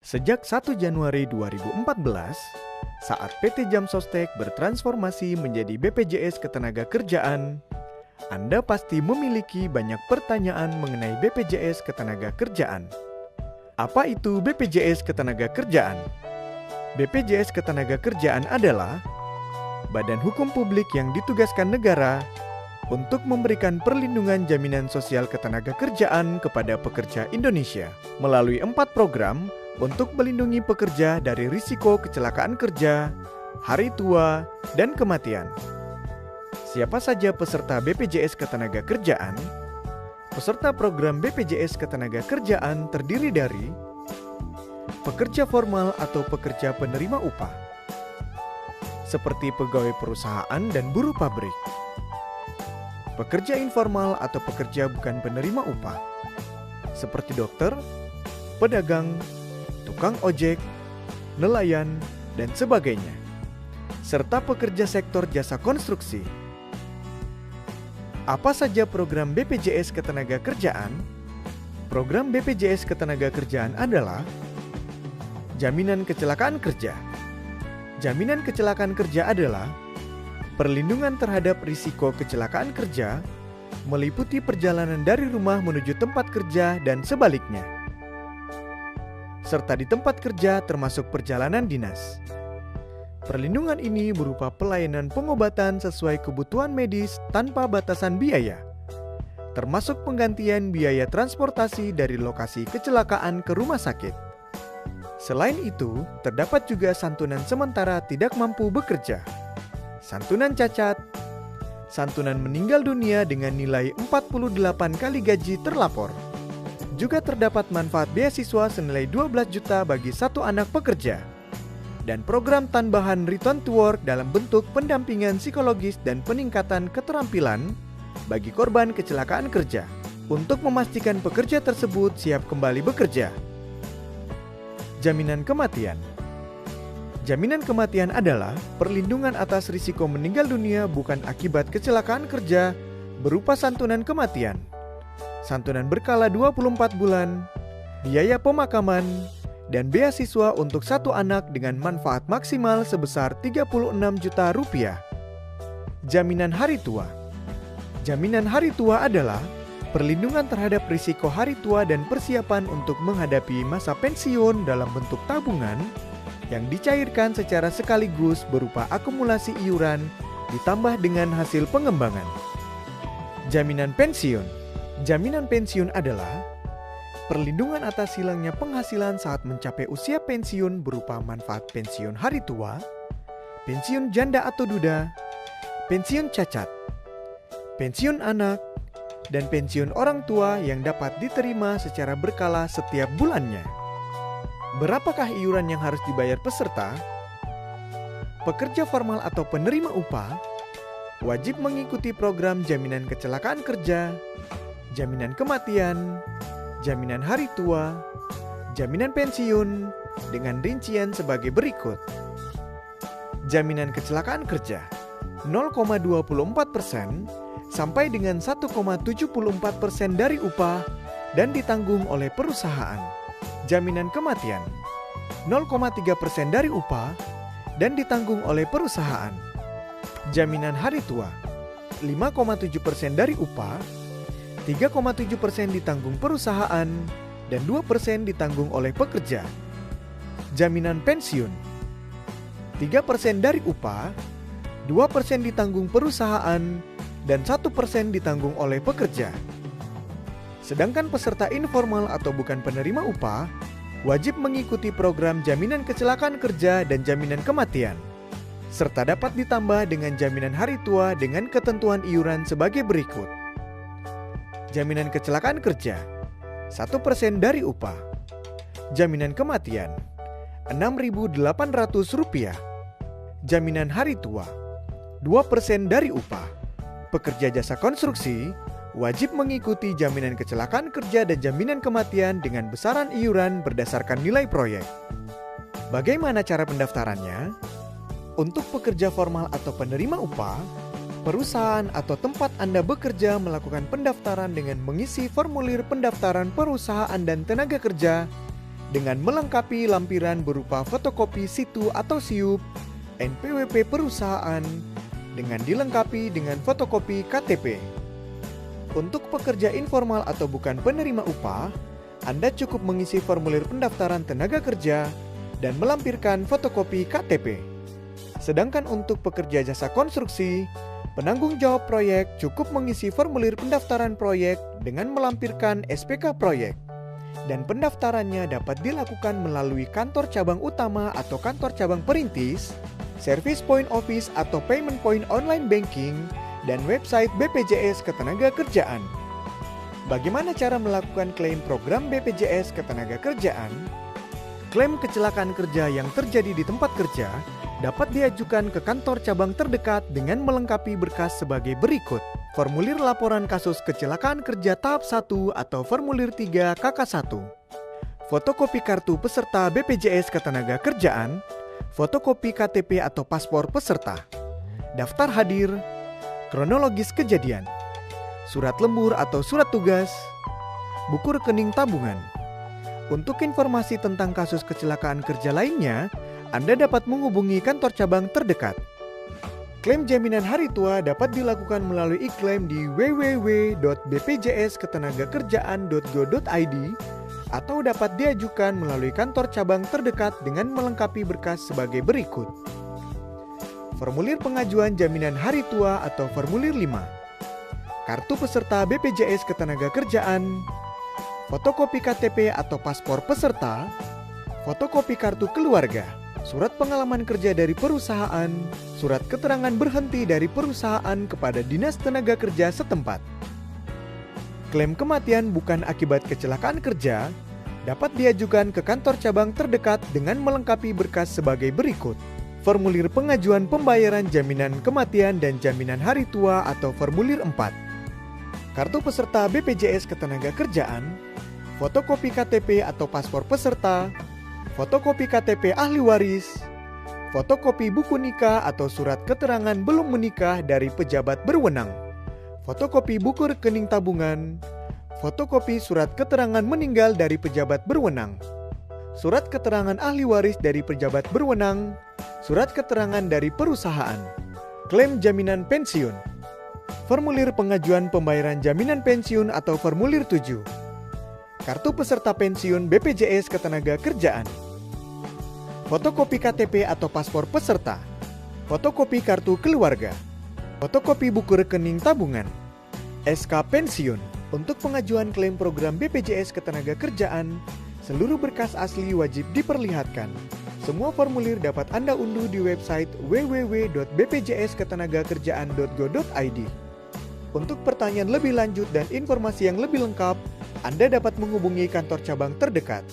Sejak 1 Januari 2014, saat PT Jam Sostek bertransformasi menjadi BPJS Ketenagakerjaan, Anda pasti memiliki banyak pertanyaan mengenai BPJS Ketenagakerjaan. Apa itu BPJS Ketenagakerjaan? BPJS Ketenagakerjaan adalah badan hukum publik yang ditugaskan negara untuk memberikan perlindungan jaminan sosial ketenagakerjaan kepada pekerja Indonesia melalui 4 program untuk melindungi pekerja dari risiko kecelakaan kerja, hari tua, dan kematian. Siapa saja peserta BPJS Ketenagakerjaan? Peserta program BPJS Ketenagakerjaan terdiri dari pekerja formal atau pekerja penerima upah, seperti pegawai perusahaan dan buruh pabrik, pekerja informal atau pekerja bukan penerima upah, seperti dokter, pedagang, tukang ojek, nelayan, dan sebagainya, serta pekerja sektor jasa konstruksi. Apa saja program BPJS Ketenagakerjaan? Program BPJS Ketenagakerjaan adalah jaminan kecelakaan kerja. Jaminan kecelakaan kerja adalah perlindungan terhadap risiko kecelakaan kerja, meliputi perjalanan dari rumah menuju tempat kerja dan sebaliknya, serta di tempat kerja termasuk perjalanan dinas. Perlindungan ini berupa pelayanan pengobatan sesuai kebutuhan medis tanpa batasan biaya, termasuk penggantian biaya transportasi dari lokasi kecelakaan ke rumah sakit. Selain itu, terdapat juga santunan sementara tidak mampu bekerja, santunan cacat, santunan meninggal dunia dengan nilai 48 kali gaji terlapor. Juga terdapat manfaat beasiswa senilai 12 juta bagi satu anak pekerja, dan program tambahan return to work dalam bentuk pendampingan psikologis dan peningkatan keterampilan bagi korban kecelakaan kerja untuk memastikan pekerja tersebut siap kembali bekerja. Jaminan kematian. Jaminan kematian adalah perlindungan atas risiko meninggal dunia bukan akibat kecelakaan kerja berupa santunan kematian, santunan berkala 24 bulan, biaya pemakaman, dan beasiswa untuk satu anak dengan manfaat maksimal sebesar 36 juta rupiah. Jaminan hari tua. Jaminan hari tua adalah perlindungan terhadap risiko hari tua dan persiapan untuk menghadapi masa pensiun dalam bentuk tabungan yang dicairkan secara sekaligus berupa akumulasi iuran ditambah dengan hasil pengembangan. Jaminan pensiun. Jaminan pensiun adalah perlindungan atas hilangnya penghasilan saat mencapai usia pensiun berupa manfaat pensiun hari tua, pensiun janda atau duda, pensiun cacat, pensiun anak, dan pensiun orang tua yang dapat diterima secara berkala setiap bulannya. Berapakah iuran yang harus dibayar peserta? Pekerja formal atau penerima upah wajib mengikuti program jaminan kecelakaan kerja, jaminan kematian, jaminan hari tua, jaminan pensiun dengan rincian sebagai berikut. Jaminan kecelakaan kerja 0,24% sampai dengan 1,74% dari upah dan ditanggung oleh perusahaan. Jaminan kematian 0,3% dari upah dan ditanggung oleh perusahaan. Jaminan hari tua 5,7% dari upah, 3,7% ditanggung perusahaan, dan 2% ditanggung oleh pekerja. Jaminan pensiun 3% dari upah, 2% ditanggung perusahaan, dan 1% ditanggung oleh pekerja. Sedangkan peserta informal atau bukan penerima upah wajib mengikuti program jaminan kecelakaan kerja dan jaminan kematian, serta dapat ditambah dengan jaminan hari tua dengan ketentuan iuran sebagai berikut. Jaminan kecelakaan kerja 1% dari upah. Jaminan kematian Rp6.800. Jaminan hari tua 2% dari upah. Pekerja jasa konstruksi wajib mengikuti jaminan kecelakaan kerja dan jaminan kematian dengan besaran iuran berdasarkan nilai proyek. Bagaimana cara pendaftarannya? Untuk pekerja formal atau penerima upah, perusahaan atau tempat Anda bekerja melakukan pendaftaran dengan mengisi formulir pendaftaran perusahaan dan tenaga kerja dengan melengkapi lampiran berupa fotokopi situ atau SIUP, NPWP perusahaan, dengan dilengkapi dengan fotokopi KTP. Untuk pekerja informal atau bukan penerima upah, Anda cukup mengisi formulir pendaftaran tenaga kerja dan melampirkan fotokopi KTP. Sedangkan untuk pekerja jasa konstruksi, penanggung jawab proyek cukup mengisi formulir pendaftaran proyek dengan melampirkan SPK proyek. Dan pendaftarannya dapat dilakukan melalui kantor cabang utama atau kantor cabang perintis, service point office atau payment point online banking, dan website BPJS Ketenagakerjaan. Bagaimana cara melakukan klaim program BPJS Ketenagakerjaan? Klaim kecelakaan kerja yang terjadi di tempat kerja dapat diajukan ke kantor cabang terdekat dengan melengkapi berkas sebagai berikut. Formulir laporan kasus kecelakaan kerja tahap 1 atau formulir 3 KK1. Fotokopi kartu peserta BPJS Ketenagakerjaan, fotokopi KTP atau paspor peserta, daftar hadir, kronologis kejadian, surat lembur atau surat tugas, buku rekening tabungan. Untuk informasi tentang kasus kecelakaan kerja lainnya, Anda dapat menghubungi kantor cabang terdekat. Klaim jaminan hari tua dapat dilakukan melalui e-klaim di www.bpjsketenagakerjaan.go.id atau dapat diajukan melalui kantor cabang terdekat dengan melengkapi berkas sebagai berikut. Formulir pengajuan jaminan hari tua atau formulir 5. Kartu peserta BPJS Ketenagakerjaan, fotokopi KTP atau paspor peserta, fotokopi kartu keluarga, surat pengalaman kerja dari perusahaan, surat keterangan berhenti dari perusahaan kepada Dinas Tenaga Kerja setempat. Klaim kematian bukan akibat kecelakaan kerja dapat diajukan ke kantor cabang terdekat dengan melengkapi berkas sebagai berikut. Formulir pengajuan pembayaran jaminan kematian dan jaminan hari tua atau formulir 4. Kartu peserta BPJS Ketenagakerjaan, fotokopi KTP atau paspor peserta, fotokopi KTP ahli waris, fotokopi buku nikah atau surat keterangan belum menikah dari pejabat berwenang, fotokopi buku rekening tabungan, fotokopi surat keterangan meninggal dari pejabat berwenang, surat keterangan ahli waris dari pejabat berwenang, surat keterangan dari perusahaan, klaim jaminan pensiun, formulir pengajuan pembayaran jaminan pensiun atau formulir 7, kartu peserta pensiun BPJS Ketenagakerjaan, fotokopi KTP atau paspor peserta, fotokopi kartu keluarga, fotokopi buku rekening tabungan, SK pensiun. Untuk pengajuan klaim program BPJS Ketenagakerjaan, seluruh berkas asli wajib diperlihatkan. Semua formulir dapat Anda unduh di website www.bpjsketenagakerjaan.go.id. Untuk pertanyaan lebih lanjut dan informasi yang lebih lengkap, Anda dapat menghubungi kantor cabang terdekat.